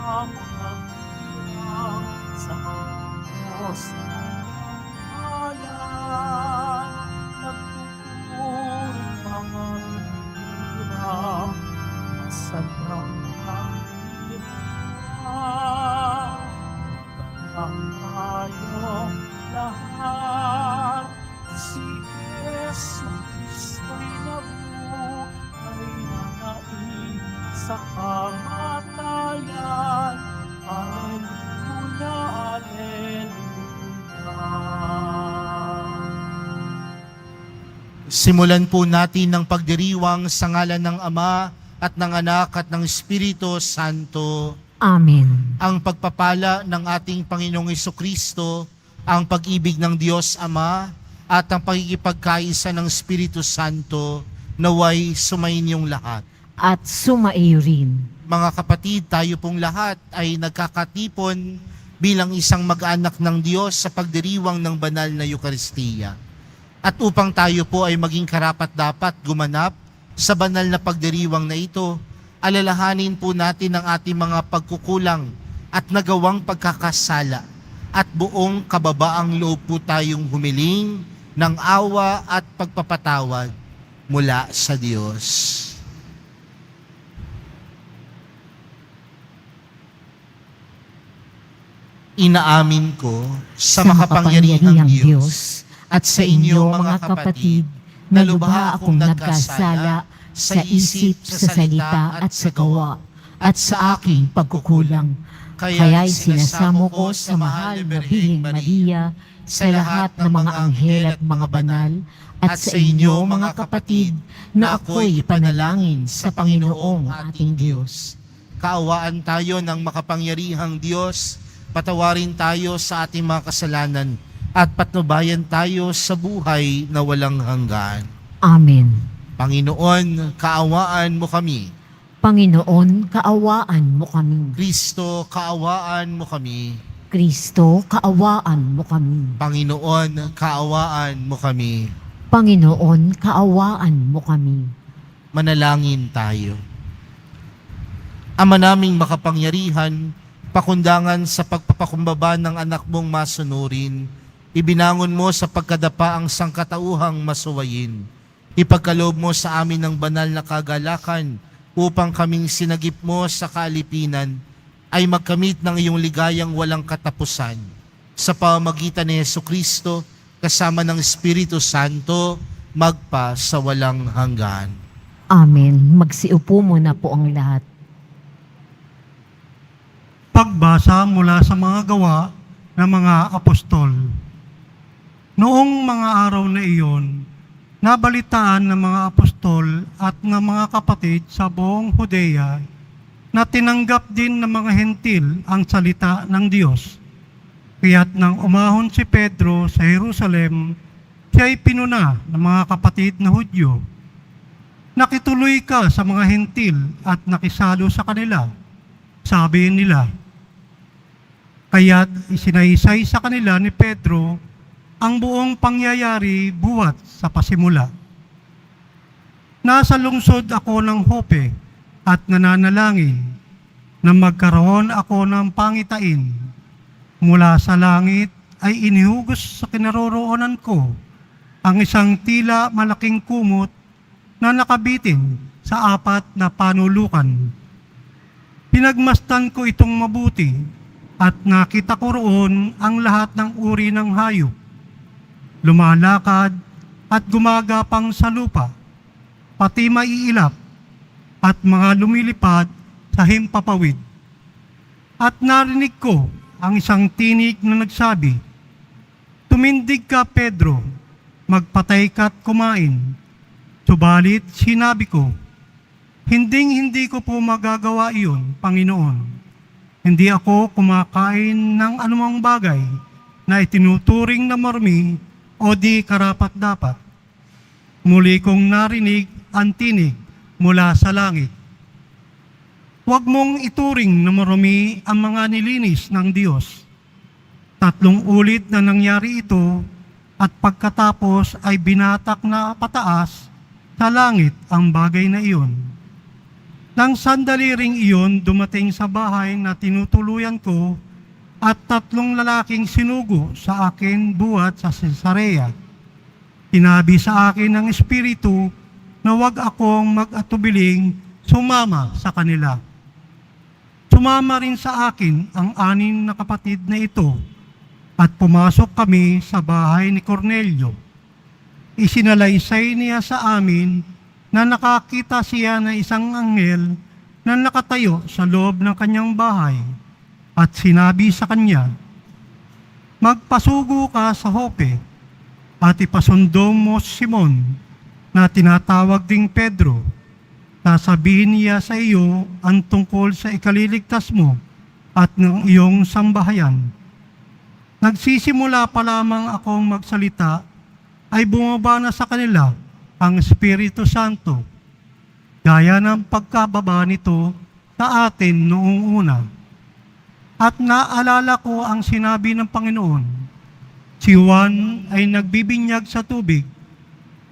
ang pagbilang sa Diyos bayan, nagtuturing mga hirap, masadyang panghiram. Magalang tayo lahat, si Yesu Kristo'y nabuhay na nain sa kamatayan. Alleluia, Alleluia. Simulan po natin ng pagdiriwang sa ngalan ng Ama at ng Anak at ng Espiritu Santo. Amen. Ang pagpapala ng ating Panginoong Jesucristo, ang pag-ibig ng Diyos Ama at ang pagkikipagkaisa ng Espiritu Santo naway sumainyong lahat. At sumaiyo rin. Mga kapatid, tayo pong lahat ay nagkakatipon bilang isang mag-anak ng Diyos sa pagdiriwang ng banal na Eukaristiya. At upang tayo po ay maging karapat-dapat gumanap sa banal na pagdiriwang na ito, alalahanin po natin ang ating mga pagkukulang at nagawang pagkakasala at buong kababaang loob po tayong humiling ng awa at pagpapatawad mula sa Diyos. Inaamin ko sa makapangyarihang Diyos at sa inyo mga kapatid na lubha akong nagkasala sa isip, sa salita at sa gawa at sa aking pagkukulang. Kaya'y sinasamo ko sa mahal na Bihing Maria, sa lahat ng mga anghel at mga banal, at sa inyo mga kapatid na ako'y panalangin sa Panginoong ating Diyos. Kaawaan tayo ng makapangyarihang Diyos, patawarin tayo sa ating mga kasalanan, at patnubayan tayo sa buhay na walang hanggan. Amen. Panginoon, kaawaan mo kami. Panginoon, kaawaan mo kami. Kristo, kaawaan mo kami. Kristo, kaawaan mo kami. Panginoon, kaawaan mo kami. Panginoon, kaawaan mo kami. Manalangin tayo. Ama naming makapangyarihan, pakundangan sa pagpapakumbaba ng anak mong masunurin, ibinangon mo sa pagkadapa ang sangkatauhang masuwayin. Ipagkaloob mo sa amin ng banal na kagalakan upang kaming sinagip mo sa kaalipinan ay magkamit ng iyong ligayang walang katapusan. Sa pamamagitan ni Jesucristo, kasama ng Espiritu Santo, magpa sa walang hanggan. Amen. Magsiupo muna po ang lahat. Pagbasa mula sa mga gawa ng mga apostol. Noong mga araw na iyon, nabalitaan ng mga apostol at ng mga kapatid sa buong Judea na tinanggap din ng mga hentil ang salita ng Diyos. Kaya't nang umahon si Pedro sa Jerusalem, siya'y pinuna ng mga kapatid na Hudyo. Nakituloy ka sa mga hentil at nakisalo sa kanila, sabi nila. Kaya't isinaysay sa kanila ni Pedro ang buong pangyayari buhat sa pasimula. Nasa lungsod ako ng Joppe at nananalangin na magkaroon ako ng pangitain. Mula sa langit ay inihugos sa kinaroroonan ko ang isang tila malaking kumot na nakabitin sa 4 na panulukan. Pinagmasdan ko itong mabuti at nakita ko roon ang lahat ng uri ng hayop, lumalakad at gumagapang sa lupa, pati maiilap at mga lumilipad sa himpapawid. At narinig ko ang isang tinig na nagsabi, "Tumindig ka, Pedro, magpatay ka't kumain." Subalit sinabi ko, Hindi ko po magagawa iyon, Panginoon. Hindi ako kumakain ng anumang bagay na itinuturing na marmi o di karapat-dapat. Muli kong narinig ang tinig mula sa langit. Huwag mong ituring na marumi ang mga nilinis ng Diyos. 3 ulit na nangyari ito at pagkatapos ay binatak na pataas sa langit ang bagay na iyon. Nang sandali ring iyon, dumating sa bahay na tinutuluyan ko at 3 lalaking sinugo sa akin buhat sa Cesarea. Sinabi sa akin ng Espiritu na huwag akong mag-atubiling sumama sa kanila. Sumama rin sa akin ang 6 na kapatid na ito at pumasok kami sa bahay ni Cornelio. Isinalaysay niya sa amin na nakakita siya ng isang anghel na nakatayo sa loob ng kanyang bahay at sinabi sa kanya, "Magpasugo ka sa Jope at ipasundo mo si Simon na tinatawag ding Pedro. Sasabihin niya sa iyo ang tungkol sa ikaliligtas mo at ng iyong sambahayan." Nagsisimula pa lamang akong magsalita ay bumaba na sa kanila ang Espiritu Santo, gaya ng pagkababa nito sa atin noong una. At naalala ko ang sinabi ng Panginoon, si Juan ay nagbibinyag sa tubig,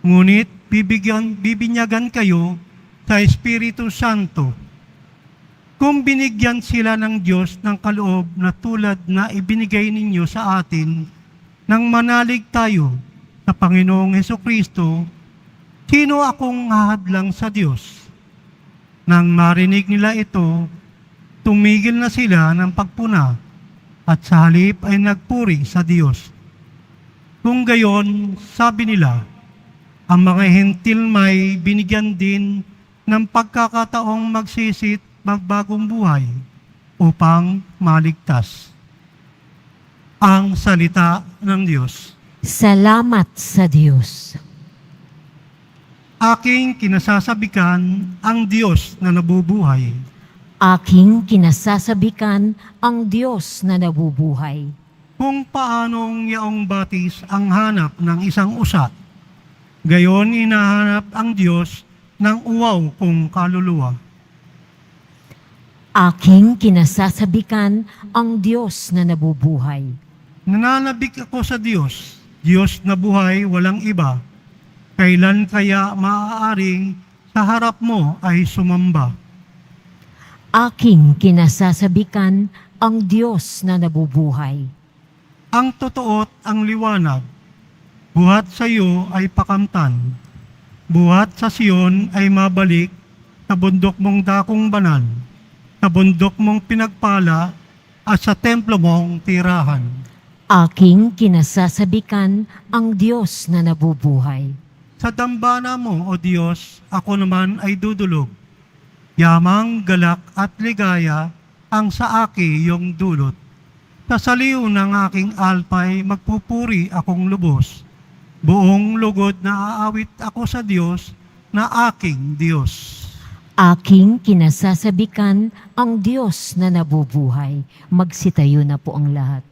ngunit bibinyagan kayo sa Espiritu Santo. Kung binigyan sila ng Diyos ng kaloob na tulad na ibinigay ninyo sa atin nang manalig tayo sa Panginoong Hesukristo, sino akong hahadlang sa Diyos? Nang marinig nila ito, tumigil na sila ng pagpuna at sa halip ay nagpuri sa Diyos. Kung gayon, sabi nila, ang mga hentil may binigyan din ng pagkakataong magsisit magbagong buhay upang maligtas. Ang salita ng Diyos. Salamat sa Diyos. Aking kinasasabikan ang Diyos na nabubuhay. Aking kinasasabikan ang Diyos na nabubuhay. Kung paanong yaong batis ang hanap ng isang usa, gayon hinahanap ang Diyos ng uwaw kong kaluluwa. Aking kinasasabikan ang Diyos na nabubuhay. Nananabik ako sa Diyos, Diyos na buhay walang iba. Kailan kaya maaaring sa harap mo ay sumamba? Aking kinasasabikan ang Diyos na nabubuhay. Ang totoo't ang liwanag, buhat sa iyo ay pakamtan. Buhat sa Siyon ay mabalik sa bundok mong dakong banal, sa bundok mong pinagpala at sa templo mong tirahan. Aking kinasasabikan ang Diyos na nabubuhay. Sa dambana mo, O Diyos, ako naman ay dudulog. Yamang, galak at ligaya ang sa aki iyong dulot. Sa saliw ng aking alpay magpupuri akong lubos. Buong lugod na aawit ako sa Diyos na aking Diyos. Aking kinasasabikan ang Diyos na nabubuhay. Magsitayo na po ang lahat.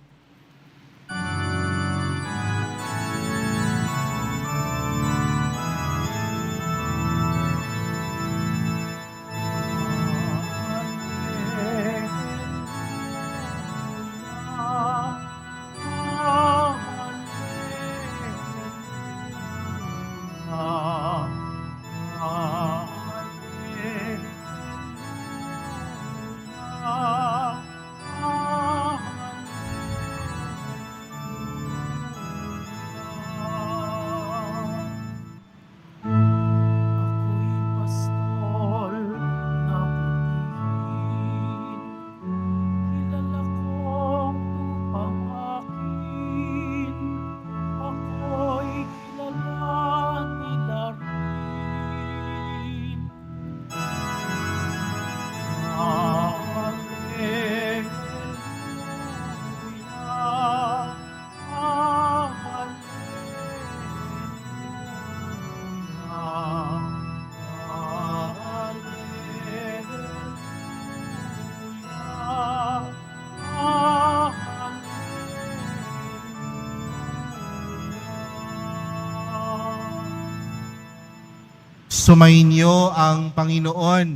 Sumainyo ang Panginoon.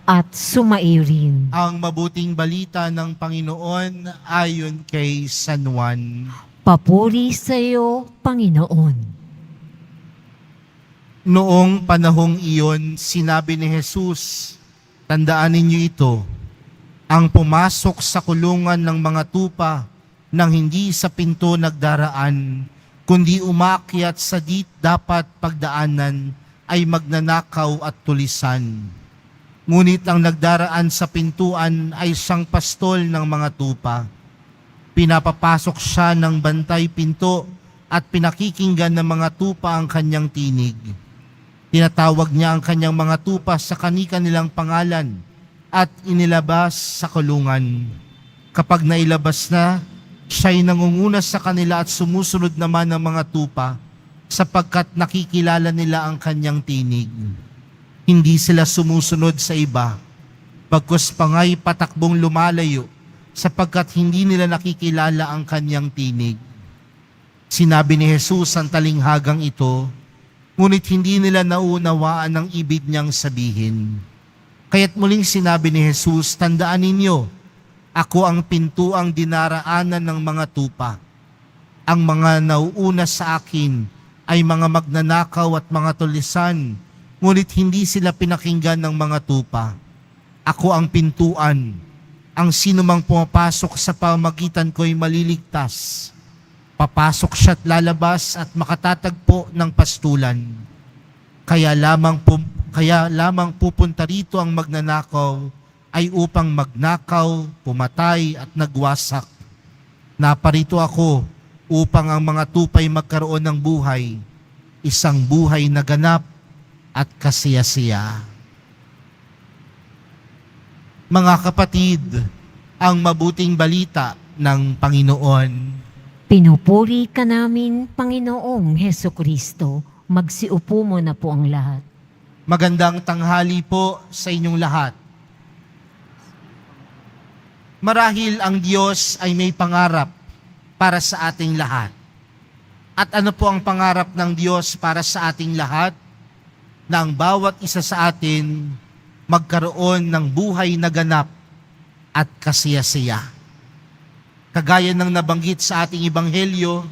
At sumairin. Ang mabuting balita ng Panginoon ayon kay San Juan. Papuri sa iyo, Panginoon. Noong panahong iyon, sinabi ni Jesus, Tandaan ninyo ito, ang pumasok sa kulungan ng mga tupa nang hindi sa pinto nagdaraan, kundi umakyat sa dapat pagdaanan ay magnanakaw at tulisan. Ngunit ang nagdaraan sa pintuan ay siyang pastol ng mga tupa. Pinapapasok siya ng bantay pinto at pinakikinggan ng mga tupa ang kanyang tinig. Tinatawag niya ang kanyang mga tupa sa kani-kanilang pangalan at inilabas sa kulungan. Kapag nailabas na, siya'y nangunguna sa kanila at sumusunod naman ng mga tupa sapagkat nakikilala nila ang kanyang tinig. Hindi sila sumusunod sa iba, bagkus pangay patakbong lumalayo sapagkat hindi nila nakikilala ang kanyang tinig. Sinabi ni Jesus ang talinghagang ito, ngunit hindi nila naunawaan ang ibig niyang sabihin. Kaya't muling sinabi ni Jesus, tandaan ninyo, ako ang pintuang dinaraanan ng mga tupa. Ang mga nauuna sa akin ay mga magnanakaw at mga tulisan, ngunit hindi sila pinakinggan ng mga tupa. Ako ang pintuan. Ang sinumang pumapasok sa pamagitan ko ay maliligtas. Papasok siya at lalabas at makatatagpo ng pastulan. Kaya lamang pupunta rito ang magnanakaw ay upang magnakaw, pumatay at nagwasak. Naparito ako upang ang mga tupay magkaroon ng buhay, isang buhay na ganap at kasiyasiya. Mga kapatid, ang mabuting balita ng Panginoon. Pinupuri ka namin, Panginoong Hesukristo. Magsiupo mo na po ang lahat. Magandang tanghali po sa inyong lahat. Marahil ang Diyos ay may pangarap para sa ating lahat. At ano po ang pangarap ng Diyos para sa ating lahat? Na ang bawat isa sa atin magkaroon ng buhay na ganap at kasiyasiya. Kagaya ng nabanggit sa ating ebanghelyo,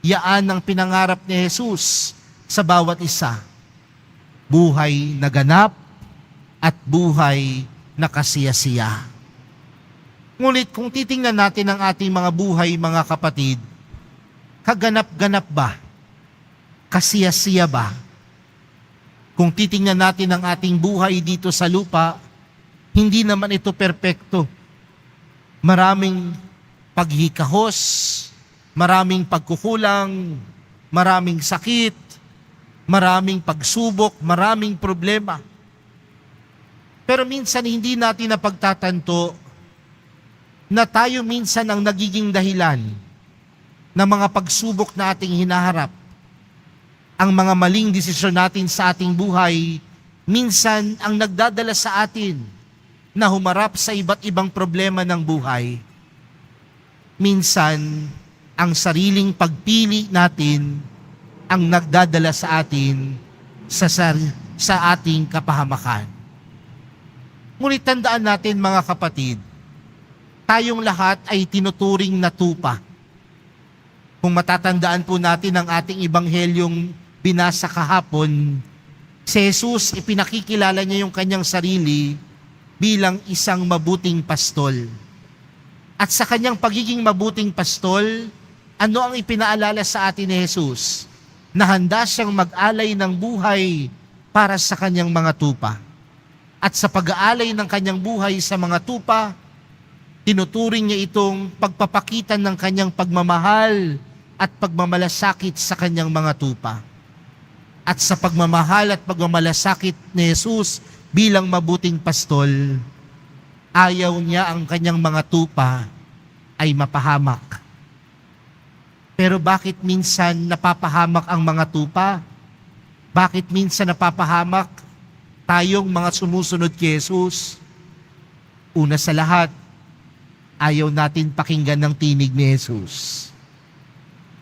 yaan ang pinangarap ni Jesus sa bawat isa. Buhay na ganap at buhay na kasiyasiya. Ngunit kung titingnan natin ang ating mga buhay, mga kapatid, kaganap-ganap ba? Kasiyasiya ba? Kung titingnan natin ang ating buhay dito sa lupa, hindi naman ito perpekto. Maraming paghikahos, maraming pagkukulang, maraming sakit, maraming pagsubok, maraming problema. Pero minsan hindi natin napagtatanto na tayo minsan ang nagiging dahilan ng mga pagsubok na ating hinaharap. Ang mga maling desisyon natin sa ating buhay, minsan ang nagdadala sa atin na humarap sa iba't ibang problema ng buhay. Minsan, ang sariling pagpili natin ang nagdadala sa atin sa ating kapahamakan. Ngunit tandaan natin, mga kapatid, tayong lahat ay tinuturing na tupa. Kung matatandaan po natin ang ating ebanghelyong binasa kahapon, si Jesus ipinakikilala niya yung kanyang sarili bilang isang mabuting pastol. At sa kanyang pagiging mabuting pastol, ano ang ipinaalala sa atin ni Jesus? Na handa siyang mag-alay ng buhay para sa kanyang mga tupa. At sa pag-aalay ng kanyang buhay sa mga tupa, tinuturing niya itong pagpapakitan ng kanyang pagmamahal at pagmamalasakit sa kanyang mga tupa. At sa pagmamahal at pagmamalasakit ni Jesus bilang mabuting pastol, ayaw niya ang kanyang mga tupa ay mapahamak. Pero bakit minsan napapahamak ang mga tupa? Bakit minsan napapahamak tayong mga sumusunod kay Jesus? Una sa lahat, ayaw natin pakinggan ng tinig ni Jesus.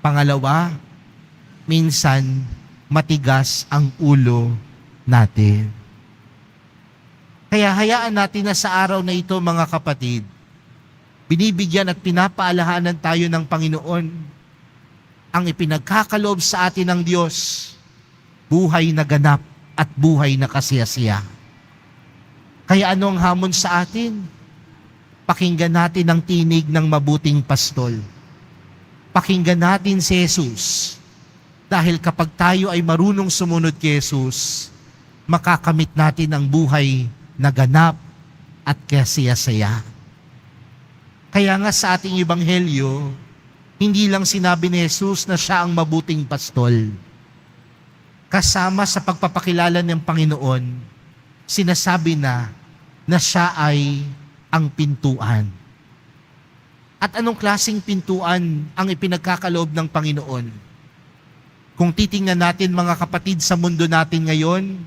Pangalawa, minsan matigas ang ulo natin. Kaya hayaan natin na sa araw na ito, mga kapatid, binibigyan at pinapaalahanan tayo ng Panginoon ang ipinagkakaloob sa atin ng Diyos, buhay na ganap at buhay na kasiyasiya. Kaya ano ang hamon sa atin? Pakinggan natin ang tinig ng mabuting pastol. Pakinggan natin si Jesus. Dahil kapag tayo ay marunong sumunod kay Jesus, makakamit natin ang buhay na ganap at kasaya-saya. Kaya nga sa ating ebanghelyo, hindi lang sinabi ni Jesus na siya ang mabuting pastol. Kasama sa pagpapakilala ng Panginoon, sinasabi na siya ay ang pintuan. At anong klaseng pintuan ang ipinagkakaloob ng Panginoon? Kung titingnan natin mga kapatid sa mundo natin ngayon,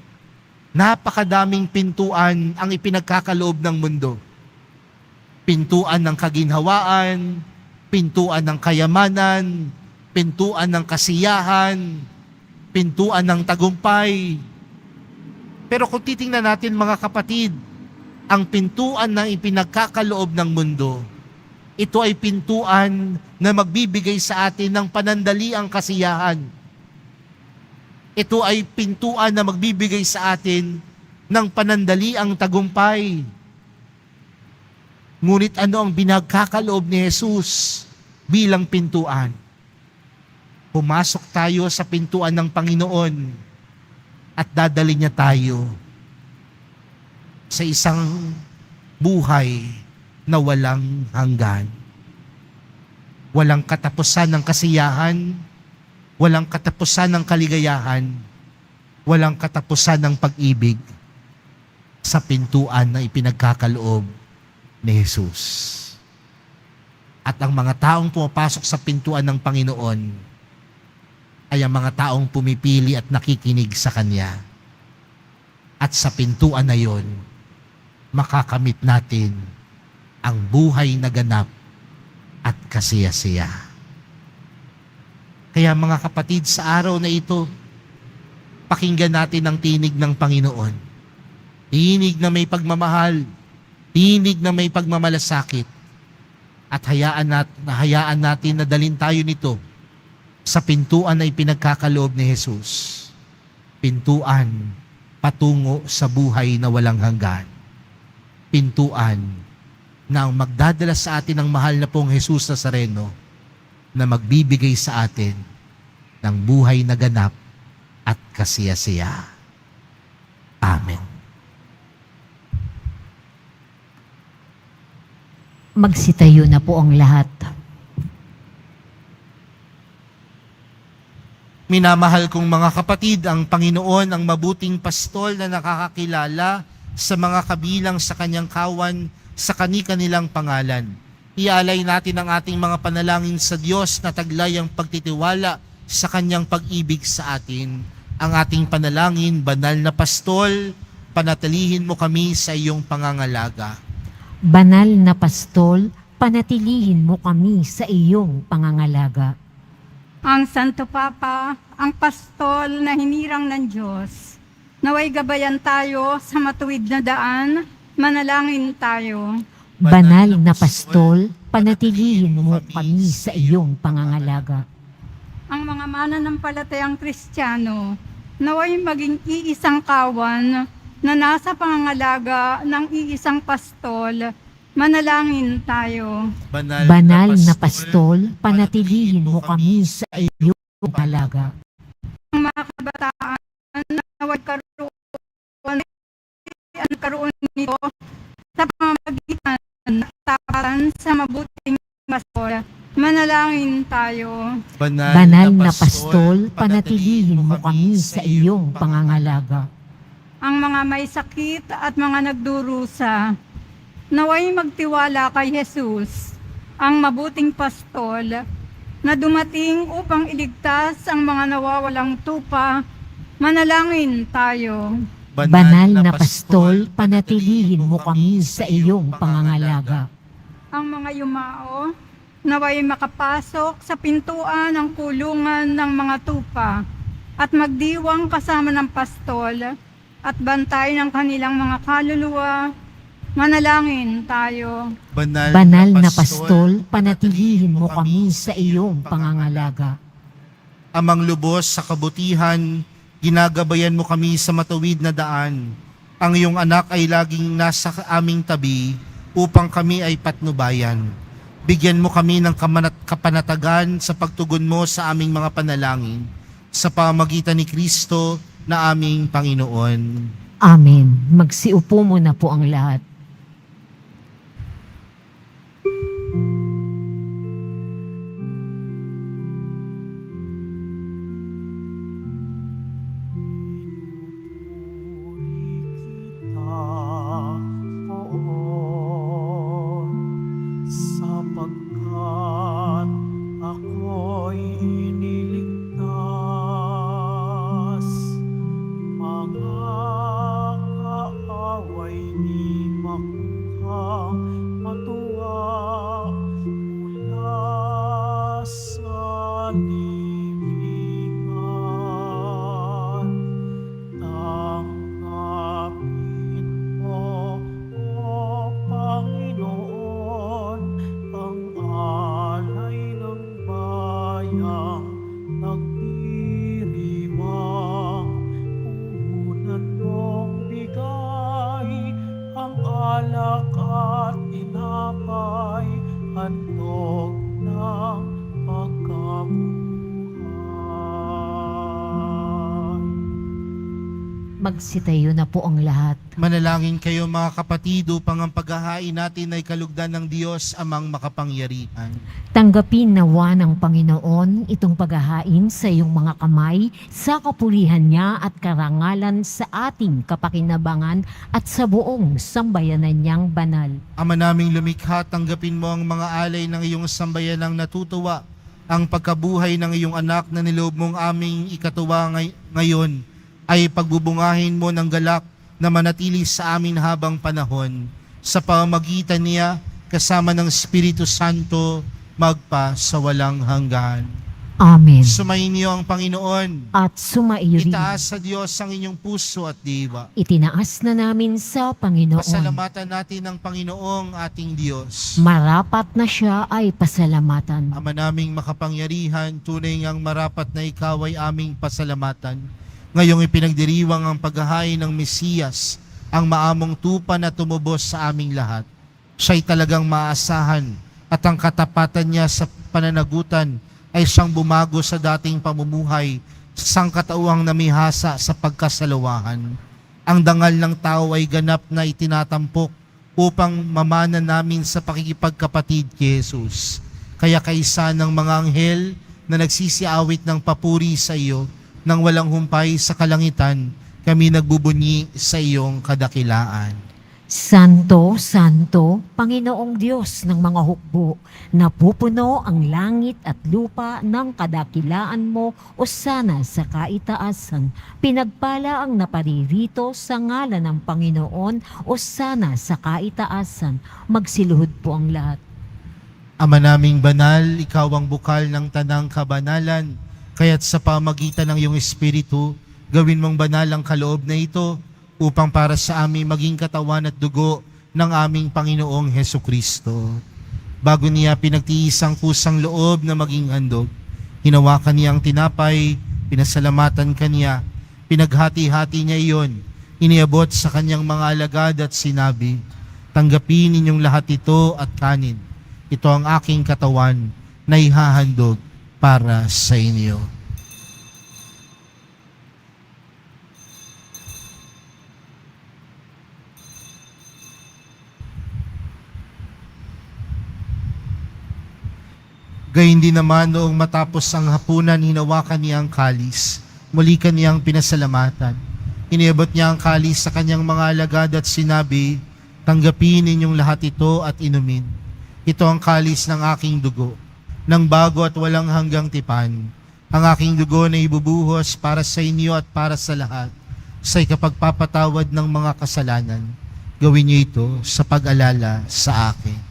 napakadaming pintuan ang ipinagkakaloob ng mundo. Pintuan ng kaginhawaan, pintuan ng kayamanan, pintuan ng kasiyahan, pintuan ng tagumpay. Pero kung titingnan natin mga kapatid, ang pintuan na ipinagkakaloob ng mundo, ito ay pintuan na magbibigay sa atin ng panandaliang kasiyahan. Ito ay pintuan na magbibigay sa atin ng panandaliang tagumpay. Ngunit ano ang binagkakaloob ni Jesus bilang pintuan? Pumasok tayo sa pintuan ng Panginoon at dadali niya tayo sa isang buhay na walang hanggan. Walang katapusan ng kasiyahan, walang katapusan ng kaligayahan, walang katapusan ng pag-ibig sa pintuan na ipinagkakaloob ni Jesus. At ang mga taong pumapasok sa pintuan ng Panginoon ay ang mga taong pumipili at nakikinig sa Kanya. At sa pintuan na yon, makakamit natin ang buhay na ganap at kasaya-saya. Kaya mga kapatid, sa araw na ito, pakinggan natin ang tinig ng Panginoon. Tinig na may pagmamahal, tinig na may pagmamalasakit, at hayaan natin na dalhin tayo nito sa pintuan na ipinagkakaloob ni Jesus. Pintuan patungo sa buhay na walang hanggan. Pintuan na ang magdadala sa atin ng mahal na pong Jesus Nazareno na magbibigay sa atin ng buhay na ganap at kasaya-saya. Amen. Magsitayo na po ang lahat. Minamahal kong mga kapatid, ang Panginoon ang mabuting pastol na nakakakilala sa mga kabilang sa kanyang kawan sa kani-kanilang pangalan. Ialay natin ang ating mga panalangin sa Diyos na taglay ang pagtitiwala sa kanyang pag-ibig sa atin. Ang ating panalangin, banal na pastol, panatilihin mo kami sa iyong pangangalaga. Banal na pastol, panatilihin mo kami sa iyong pangangalaga. Ang Santo Papa, ang pastol na hinirang ng Diyos, naway gabayan tayo sa matuwid na daan, manalangin tayo. Banal na pastol, panatilihin mo kami sa iyong pangangalaga. Ang mga mananampalatayang Kristiyano, naway maging iisang kawan na nasa pangangalaga ng iisang pastol, manalangin tayo. Banal na pastol, panatilihin mo kami sa iyong pangangalaga. Ang mga kabataan na naway karoon nito sa pamamagitan ng tapatan sa mabuting pastol, manalangin tayo. Banal na pastol, panatilihin mo kami sa iyong pangangalaga. Ang mga may sakit at mga nagdurusa, naway magtiwala kay Jesus, ang mabuting pastol, na dumating upang iligtas ang mga nawawalang tupa, manalangin tayo. Banal na pastol, panatilihin mo kami sa iyong pangangalaga. Ang mga yumao, naway makapasok sa pintuan ng kulungan ng mga tupa, at magdiwang kasama ng pastol, at bantay ng kanilang mga kaluluwa, manalangin tayo. Banal na pastol, panatilihin mo kami sa iyong pangangalaga. Amang lubos sa kabutihan, ginagabayan mo kami sa matuwid na daan. Ang iyong anak ay laging nasa aming tabi upang kami ay patnubayan. Bigyan mo kami ng kapanatagan sa pagtugon mo sa aming mga panalangin sa pamamagitan ni Kristo na aming Panginoon. Amen. Magsiupo muna po ang lahat. Sapagkat ako'y iniligtas, mga kaaway di makuhang matuwa mula sa libingan. Tanggapin mo, O Panginoon, ang alay ng bayang nagdiriwang. Punan mong bigay ang alak at tinapay, handog ng pagkabuhay. Magsitayo na po ang lahat. Manalangin kayo mga kapatid upang ang paghahain natin ay kalugdan ng Diyos amang makapangyarihan. Tanggapin nawa ng Panginoon itong paghahain sa iyong mga kamay sa kapulihan niya at karangalan sa ating kapakinabangan at sa buong sambayanan niyang banal. Ama naming lumikha, tanggapin mo ang mga alay ng iyong sambayanang natutuwa, ang pagkabuhay ng iyong anak na niloob mong aming ikatuwa ngayon ay pagbubungahin mo ng galak na manatili sa amin habang panahon. Sa pamamagitan niya, kasama ng Espiritu Santo, magpa sa walang hanggan. Amen. Sumayin niyo ang Panginoon. At sumaiyo rin. Itaas sa Diyos ang inyong puso at diwa. Itinaas na namin sa Panginoon. Pasalamatan natin ang Panginoong ating Diyos. Marapat na siya ay pasalamatan. Ama naming makapangyarihan, tunay ngang marapat na ikaw ay aming pasalamatan. Ngayong ipinagdiriwang ang paghahain ng Mesiyas, ang maamong tupa na tumubos sa aming lahat. Siya'y talagang maasahan at ang katapatan niya sa pananagutan ay siyang bumago sa dating pamumuhay sa sangkatauhang namihasa sa pagkasalawahan. Ang dangal ng tao ay ganap na itinatampok upang mamana namin sa pakikipagkapatid kay Jesus. Kaya kaisa ng mga anghel na nagsisiawit ng papuri sa iyo, nang walang humpay sa kalangitan, kami nagbubunyi sa iyong kadakilaan. Santo, Santo, Panginoong Diyos ng mga hukbo, napupuno ang langit at lupa ng kadakilaan mo o sana sa kaitaasan. Pinagpala ang naparirito sa ngalan ng Panginoon o sana sa kaitaasan. Magsiluhod po ang lahat. Ama naming banal, ikaw ang bukal ng tanang kabanalan, kaya't sa pamagitan ng iyong Espiritu, gawin mong banal ang kaloob na ito upang para sa aming maging katawan at dugo ng aming Panginoong Hesukristo. Bago niya pinagtiis ang kusang loob na maging handog, hinawakan niya ang tinapay, pinasalamatan kaniya, pinaghati-hati niya iyon, iniabot sa kanyang mga alagad at sinabi, "Tanggapin ninyong lahat ito at kanin. Ito ang aking katawan na ihahandog para sa inyo." Gayun din naman noong matapos ang hapunan, hinawakan niya ang kalis. Muli kaniyang pinasalamatan. Iniabot niya ang kalis sa kanyang mga alagad at sinabi, "Tanggapin ninyong lahat ito at inumin. Ito ang kalis ng aking dugo, ng bago at walang hanggang tipan. Ang aking dugo na ibubuhos para sa inyo at para sa lahat, sa ikapagpapatawad ng mga kasalanan. Gawin niyo ito sa pag-alala sa akin."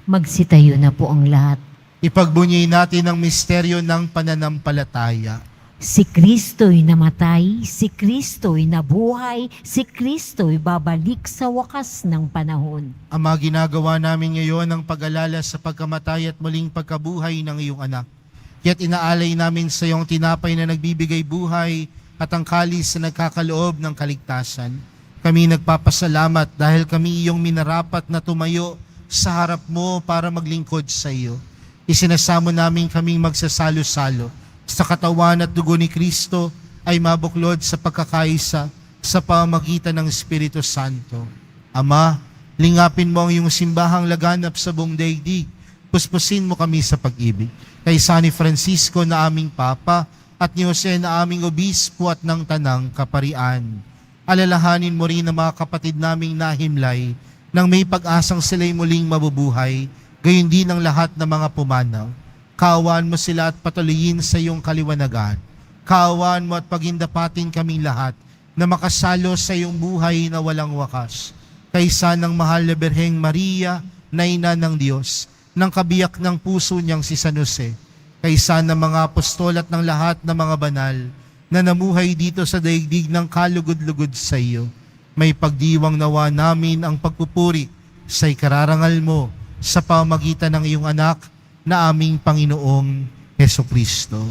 Magsitayo na po ang lahat. Ipagbunyi natin ang misteryo ng pananampalataya. Si Kristo'y namatay, si Kristo'y nabuhay, si Kristo'y babalik sa wakas ng panahon. Ama, ginagawa namin ngayon ang pag-alala sa pagkamatay at muling pagkabuhay ng iyong anak. Kaya't inaalay namin sa iyong tinapay na nagbibigay buhay at ang kalis na nagkakaloob ng kaligtasan. Kami nagpapasalamat dahil kami iyong minarapat na tumayo sa harap mo para maglingkod sa iyo. Isinasamo namin kaming magsasalo-salo sa katawan at dugo ni Kristo ay mabuklod sa pagkakaisa sa pamamagitan ng Espiritu Santo. Ama, lingapin mo ang iyong simbahang laganap sa buong daigdig. Puspusin mo kami sa pag-ibig. Kay San Francisco na aming Papa at ni Jose na aming Obispo at ng Tanang Kaparian. Alalahanin mo rin ang mga kapatid naming nahimlay nang may pag-asang sila'y muling mabubuhay, gayon din ang lahat ng mga pumanaw. Kaawaan mo sila at patuloyin sa iyong kaliwanagan. Kaawaan mo at pagindapatin kaming lahat na makasalo sa iyong buhay na walang wakas. Kaysa ng mahal na Birheng Maria, na ina ng Diyos, ng kabiyak ng puso niyang si San Jose, kaysa ng mga apostol at ng lahat ng mga banal na namuhay dito sa daigdig ng kalugod-lugod sa iyo, may pagdiwang nawa namin ang pagpupuri sa ikararangal mo sa pamamagitan ng iyong anak na aming Panginoong Hesukristo.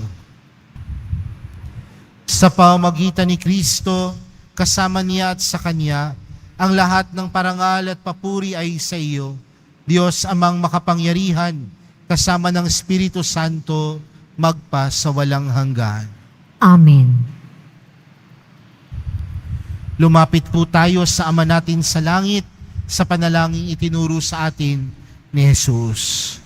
Sa pamamagitan ni Kristo, kasama niya at sa Kanya, ang lahat ng parangal at papuri ay sa iyo, Diyos amang makapangyarihan, kasama ng Espiritu Santo, magpa sa walang hanggan. Amen. Lumapit po tayo sa Ama natin sa langit, sa panalangin itinuro sa atin ni Jesus.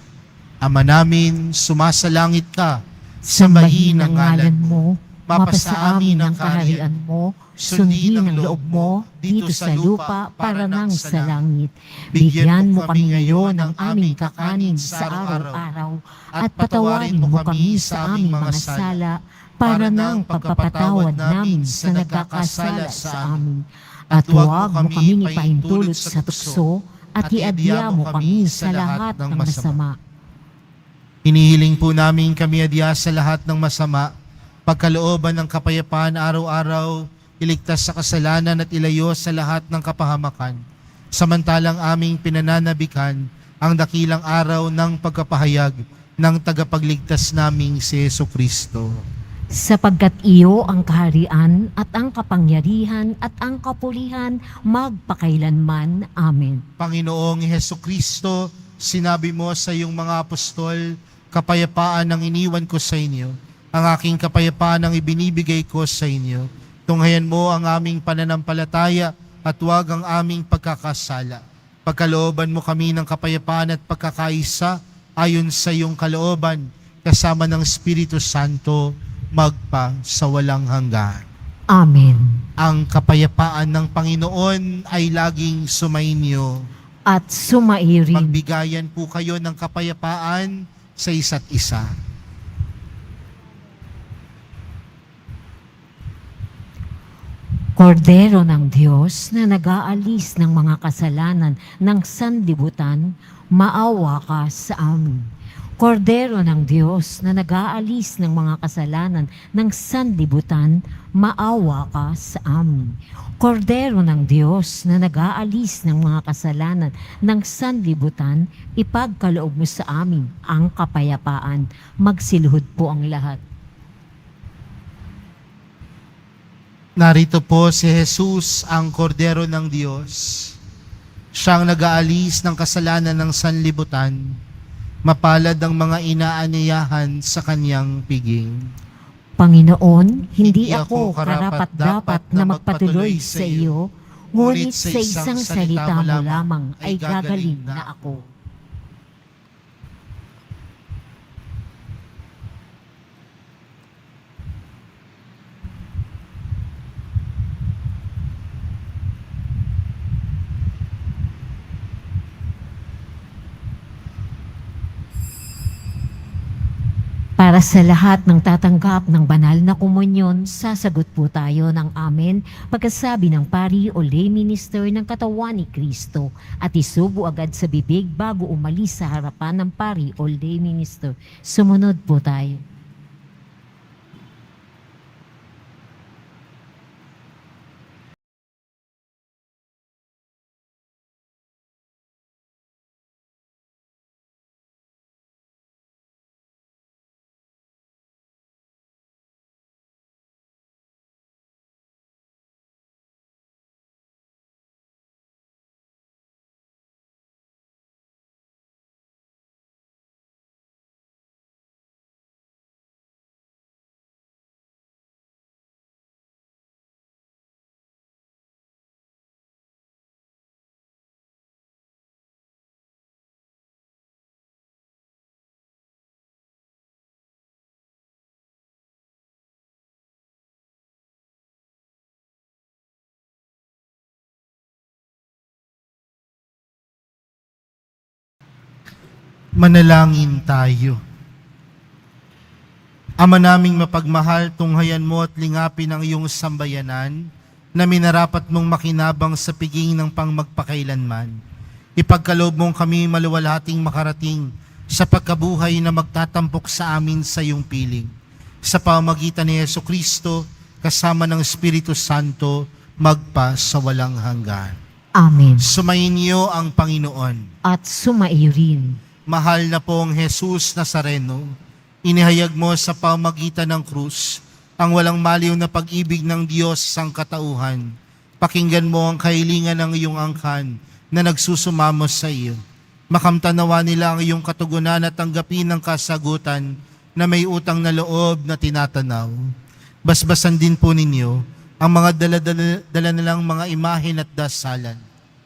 Ama namin, sumasalangit ka, sambahin ang ngalan mo, mapasa amin ang kaharian mo, sundin ang loob mo dito sa lupa para nang sa langit. Bigyan mo kami ngayon ng aming kakanin sa araw-araw at patawarin mo kami sa aming mga sala para nang pagpapatawad namin sa nagkakasala sa amin. At huwag mo kaming ipahintulot sa tukso at iadya mo kami sa lahat ng masama. Hinihiling po namin kami adya sa lahat ng masama, pagkalooban ng kapayapaan araw-araw, iligtas sa kasalanan at ilayo sa lahat ng kapahamakan. Samantalang aming pinananabikan ang dakilang araw ng pagkapahayag ng tagapagligtas naming si Jesucristo. Sapagkat iyo ang kaharian at ang kapangyarihan at ang kapulihan magpakailanman. Amen. Panginoong Jesucristo, sinabi mo sa iyong mga apostol, kapayapaan ang iniwan ko sa inyo, ang aking kapayapaan ang ibinibigay ko sa inyo. Tunghayan mo ang aming pananampalataya at huwag ang aming pagkakasala. Pagkalooban mo kami ng kapayapaan at pagkakaisa ayon sa iyong kalooban, kasama ng Espiritu Santo, magpa sa walang hanggan. Amen. Ang kapayapaan ng Panginoon ay laging sumainyo. At sumairin. Magbigayan po kayo ng kapayapaan sa isa't isa. Kordero ng Diyos na nag-aalis ng mga kasalanan ng sanlibutan, maawa ka sa amin. Kordero ng Diyos na nag-aalis ng mga kasalanan ng sanlibutan, maawa ka sa amin. Kordero ng Diyos na nag-aalis ng mga kasalanan ng sanlibutan, ipagkaloob mo sa amin ang kapayapaan. Magsilhod po ang lahat. Narito po si Jesus, ang Kordero ng Diyos. Siyang nag-aalis ng kasalanan ng sanlibutan. Mapalad ang mga inaanyayahan sa kanyang piging. Panginoon, hindi ako karapat-dapat na magpatuloy sa iyo, ngunit sa isang salita mo lamang ay gagaling na ako. Para sa lahat ng tatanggap ng banal na komunyon, sasagot po tayo ng amen pagkasabi ng pari o lay minister ng katawan ni Kristo at isubo agad sa bibig bago umalis sa harapan ng pari o lay minister. Sumunod po tayo. Manalangin tayo. Ama naming mapagmahal, tunghayan mo at lingapin ang iyong sambayanan na minarapat mong makinabang sa piging ng pangmagpakailanman. Ipagkaloob mong kami maluwalhating makarating sa pagkabuhay na magtatampok sa amin sa iyong piling. Sa pamamagitan ni Jesucristo, kasama ng Espiritu Santo, magpa sa walang hanggan. Amen. Sumayin niyo ang Panginoon. At sumaiyo rin. Mahal na pong Jesus Nazareno, inihayag mo sa pamagitan ng krus ang walang maliw na pag-ibig ng Diyos sa sangkatauhan. Pakinggan mo ang kahilingan ng iyong angkan na nagsusumamo sa iyo. Makamtanawa nila ang iyong katugunan at tanggapin ang kasagutan na may utang na loob na tinatanaw. Basbasan din po ninyo ang mga dala nilang mga imahen at dasalan.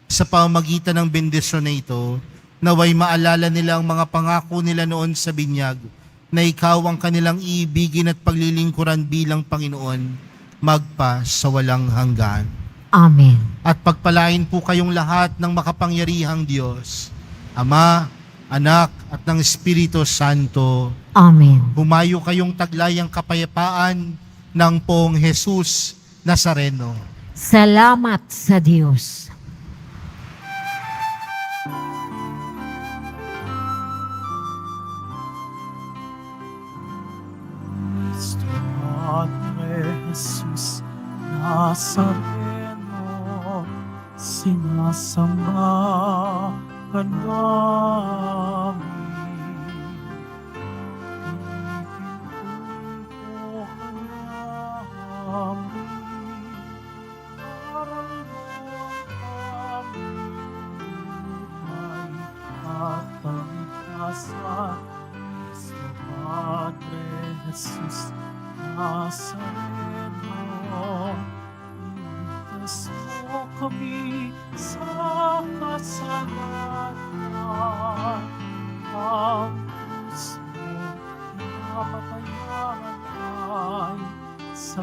Sa pamamagitan ng bendisyon na ito, naway maalala nila ang mga pangako nila noon sa binyag, na ikaw ang kanilang iibigin at paglilingkuran bilang Panginoon, magpa sa walang hanggan. Amen. At pagpalain po kayong lahat ng makapangyarihang Diyos, Ama, Anak, at ng Espiritu Santo. Amen. Humayo kayong taglayang kapayapaan ng Poong Jesus Nazareno. Salamat sa Diyos. Padre Jesus Nazareno, sinasamba ka namin. Ipinunto ka namin, naramdaman kami buhay at kaligtasan. Cristo Padre Jesus Nazareno, iligtas mo kami sa kasalanan. Ang krus mo pinapatayan ay sa